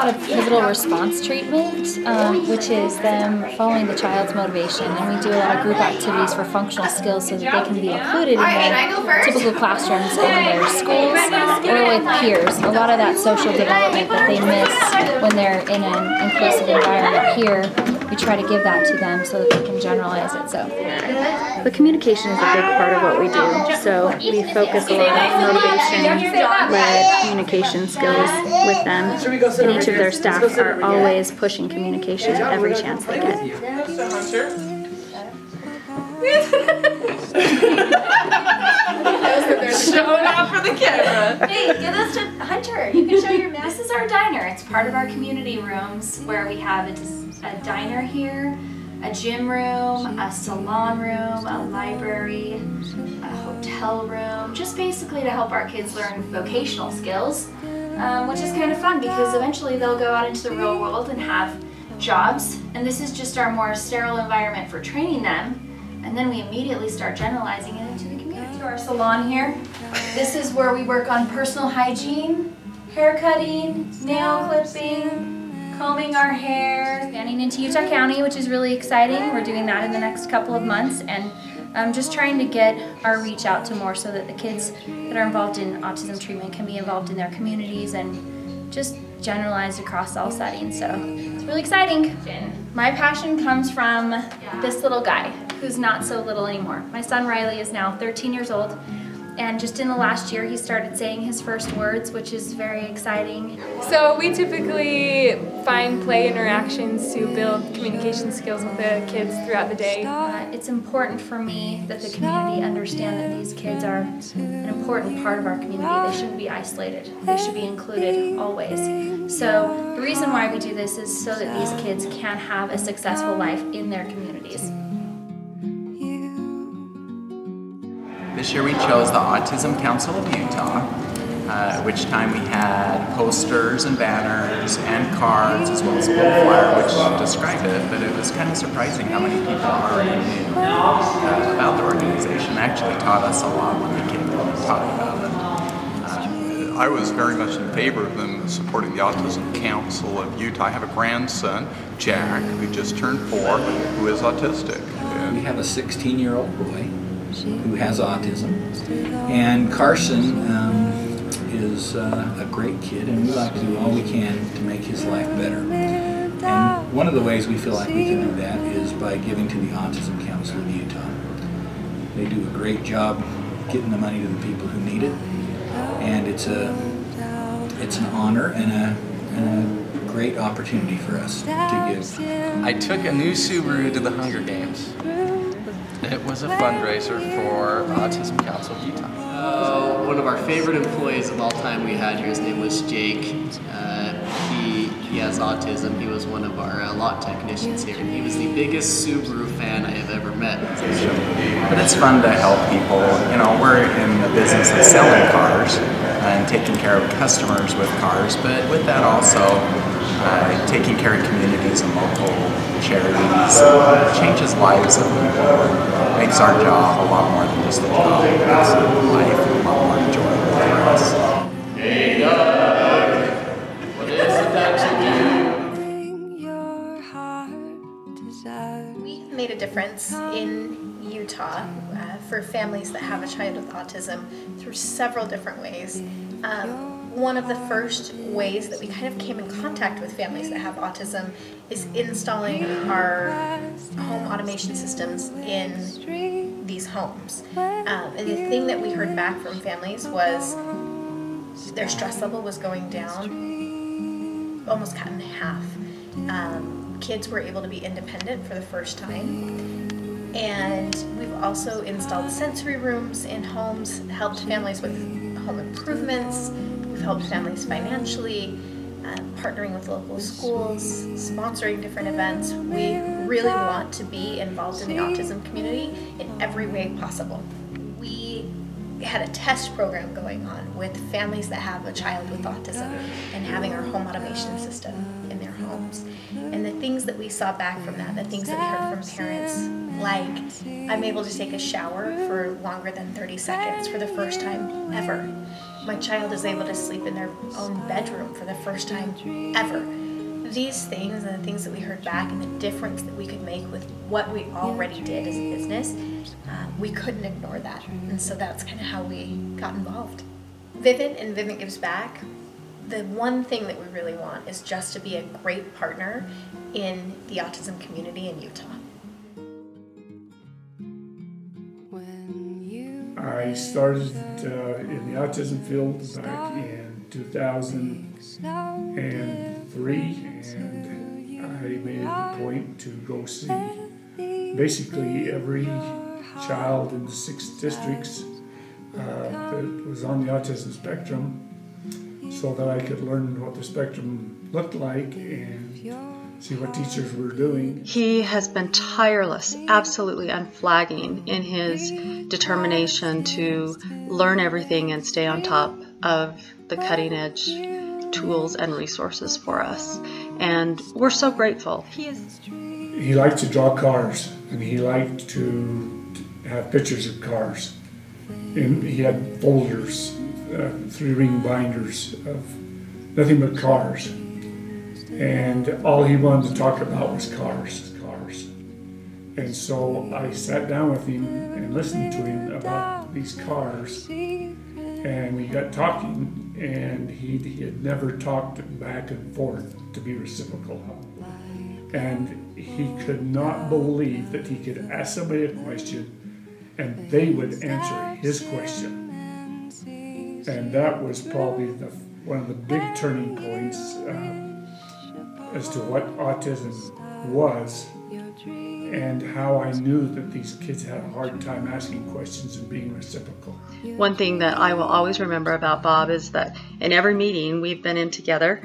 lot of pivotal response treatment, which is them following the child's motivation, and we do a lot of group activities for functional skills so that they can be included in their typical classrooms in their schools or with peers. A lot of that social development that they miss when they're in an inclusive environment here, we try to give that to them so that they can generalize it. So, but communication is a big part of what we do. So we focus a lot on motivation-led communication skills with them, and each of their staff are always pushing communication every chance they get. Showing off for the camera. Hey, give this to Hunter. You can show your. This is our diner. It's part of our community rooms where we have a diner here, a gym room, a salon room, a library, a hotel room, just basically to help our kids learn vocational skills, which is kind of fun because eventually they'll go out into the real world and have jobs, and this is just our more sterile environment for training them, and then we immediately start generalizing it into the community. To our salon here, this is where we work on personal hygiene, hair cutting, nail clipping, combing our hair, expanding into Utah County, which is really exciting. We're doing that in the next couple of months, and just trying to get our reach out to more so that the kids that are involved in autism treatment can be involved in their communities and just generalized across all settings. So it's really exciting. My passion comes from this little guy who's not so little anymore. My son Riley is now 13 years old. And just in the last year, he started saying his first words, which is very exciting. So we typically find play interactions to build communication skills with the kids throughout the day. It's important for me that the community understand that these kids are an important part of our community. They shouldn't be isolated. They should be included always. So the reason why we do this is so that these kids can have a successful life in their communities. This year we chose the Autism Council of Utah, which time we had posters and banners and cards as well as a little flyer which described it, but it was kind of surprising how many people already knew about the organization. It actually taught us a lot when they came and talked about it. I was very much in favor of them supporting the Autism Council of Utah. I have a grandson, Jack, who just turned 4, who is autistic. We have a 16-year-old boy who has autism, and Carson is a great kid, and we like to do all we can to make his life better. And one of the ways we feel like we can do that is by giving to the Autism Council of Utah. They do a great job getting the money to the people who need it, and it's an honor and a great opportunity for us to give. I took a new Subaru to the Hunger Games. It was a fundraiser for Autism Council of Utah. One of our favorite employees of all time we had here, his name was Jake. He has autism. He was one of our lot technicians here. He was the biggest Subaru fan I have ever met. But it's fun to help people. You know, we're in the business of selling cars and taking care of customers with cars, but with that also taking care of communities and local charities changes lives of people. Makes our job a lot more than just a job. It makes life a lot more enjoyable for us. Hey Doug, what is it that you do? We've made a difference in Utah for families that have a child with autism through several different ways. One of the first ways that we kind of came in contact with families that have autism is installing our home automation systems in these homes. And the thing that we heard back from families was their stress level was going down, almost cut in half. Kids were able to be independent for the first time. And we've also installed sensory rooms in homes, helped families with home improvements. We've helped families financially, partnering with local schools, sponsoring different events. We really want to be involved in the autism community in every way possible. We had a test program going on with families that have a child with autism and having our home automation system in their homes. And the things that we saw back from that, the things that we heard from parents, like I'm able to take a shower for longer than 30 seconds for the first time ever. my child is able to sleep in their own bedroom for the first time ever. These things and the things that we heard back and the difference that we could make with what we already did as a business, we couldn't ignore that. And so that's kind of how we got involved. Vivint and Vivint Gives Back, the one thing that we really want is just to be a great partner in the autism community in Utah. I started in the autism field back in 2003, and I made it a point to go see basically every child in the 6 districts that was on the autism spectrum, so that I could learn what the spectrum looked like and see what teachers were doing. He has been tireless, absolutely unflagging in his determination to learn everything and stay on top of the cutting edge tools and resources for us. And we're so grateful. He liked to draw cars, and he liked to have pictures of cars. And he had folders, 3-ring binders of nothing but cars. And all he wanted to talk about was cars. And so I sat down with him and listened to him about these cars, and we got talking, and he had never talked back and forth to be reciprocal. And he could not believe that he could ask somebody a question and they would answer his question. And that was probably one of the big turning points as to what autism was, and how I knew that these kids had a hard time asking questions and being reciprocal. One thing that I will always remember about Bob is that in every meeting we've been in together,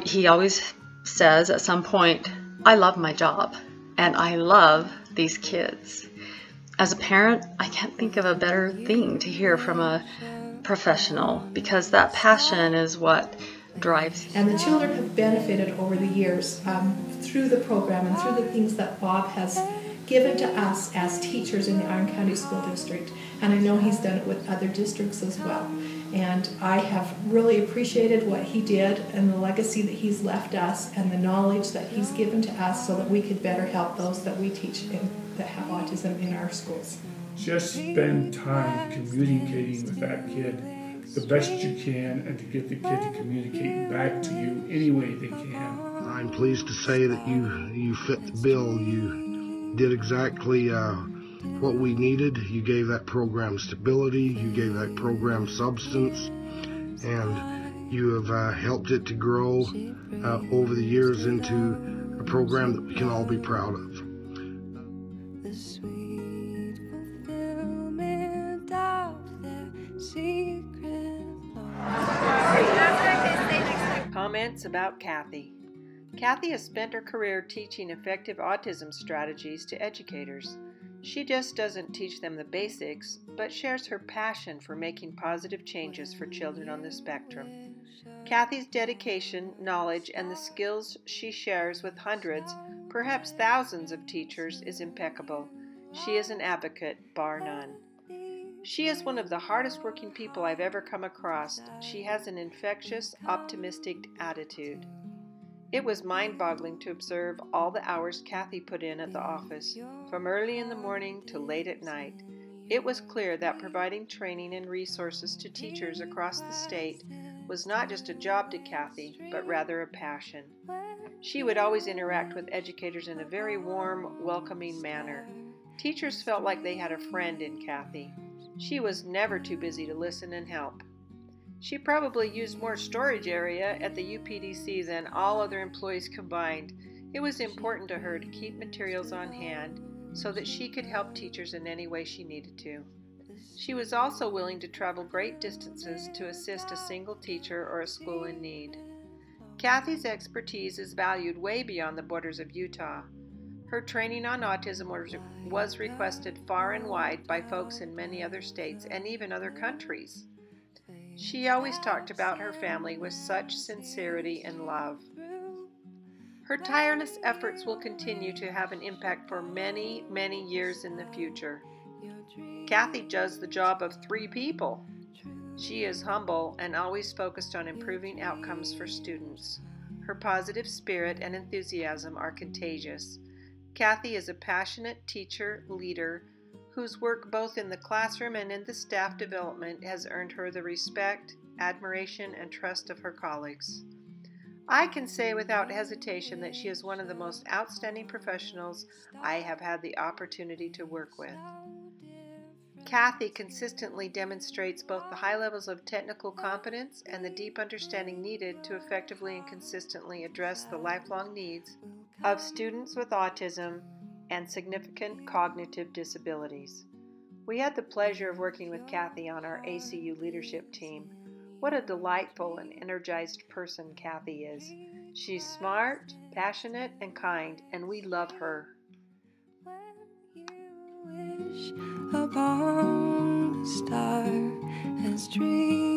he always says at some point, I love my job and I love these kids. As a parent, I can't think of a better thing to hear from a professional, because that passion is what drives. And the children have benefited over the years through the program and through the things that Bob has given to us as teachers in the Iron County School District. And I know he's done it with other districts as well. And I have really appreciated what he did and the legacy that he's left us and the knowledge that he's given to us so that we could better help those that we teach that have autism in our schools. Just spend time communicating with that kid the best you can, and to get the kid to communicate back to you any way they can. I'm pleased to say that you fit the bill. You did exactly what we needed. You gave that program stability, you gave that program substance, and you have helped it to grow over the years into a program that we can all be proud of. Comments about Kathy. Kathy has spent her career teaching effective autism strategies to educators. She just doesn't teach them the basics, but shares her passion for making positive changes for children on the spectrum. Kathy's dedication, knowledge, and the skills she shares with hundreds, perhaps thousands of teachers is impeccable. She is an advocate, bar none. She is one of the hardest working people I've ever come across. She has an infectious, optimistic attitude. It was mind-boggling to observe all the hours Kathy put in at the office, from early in the morning to late at night. It was clear that providing training and resources to teachers across the state was not just a job to Kathy, but rather a passion. She would always interact with educators in a very warm, welcoming manner. Teachers felt like they had a friend in Kathy. She was never too busy to listen and help. She probably used more storage area at the UPDC than all other employees combined. It was important to her to keep materials on hand so that she could help teachers in any way she needed to. She was also willing to travel great distances to assist a single teacher or a school in need. Kathy's expertise is valued way beyond the borders of Utah. Her training on autism was requested far and wide by folks in many other states and even other countries. She always talked about her family with such sincerity and love. Her tireless efforts will continue to have an impact for many, many years in the future. Kathy does the job of 3 people. She is humble and always focused on improving outcomes for students. Her positive spirit and enthusiasm are contagious. Kathy is a passionate teacher, leader, whose work both in the classroom and in the staff development has earned her the respect, admiration, and trust of her colleagues. I can say without hesitation that she is one of the most outstanding professionals I have had the opportunity to work with. Kathy consistently demonstrates both the high levels of technical competence and the deep understanding needed to effectively and consistently address the lifelong needs of students with autism and significant cognitive disabilities. We had the pleasure of working with Kathy on our ACU leadership team. What a delightful and energized person Kathy is. She's smart, passionate, and kind, and we love her. Upon a star as dreams.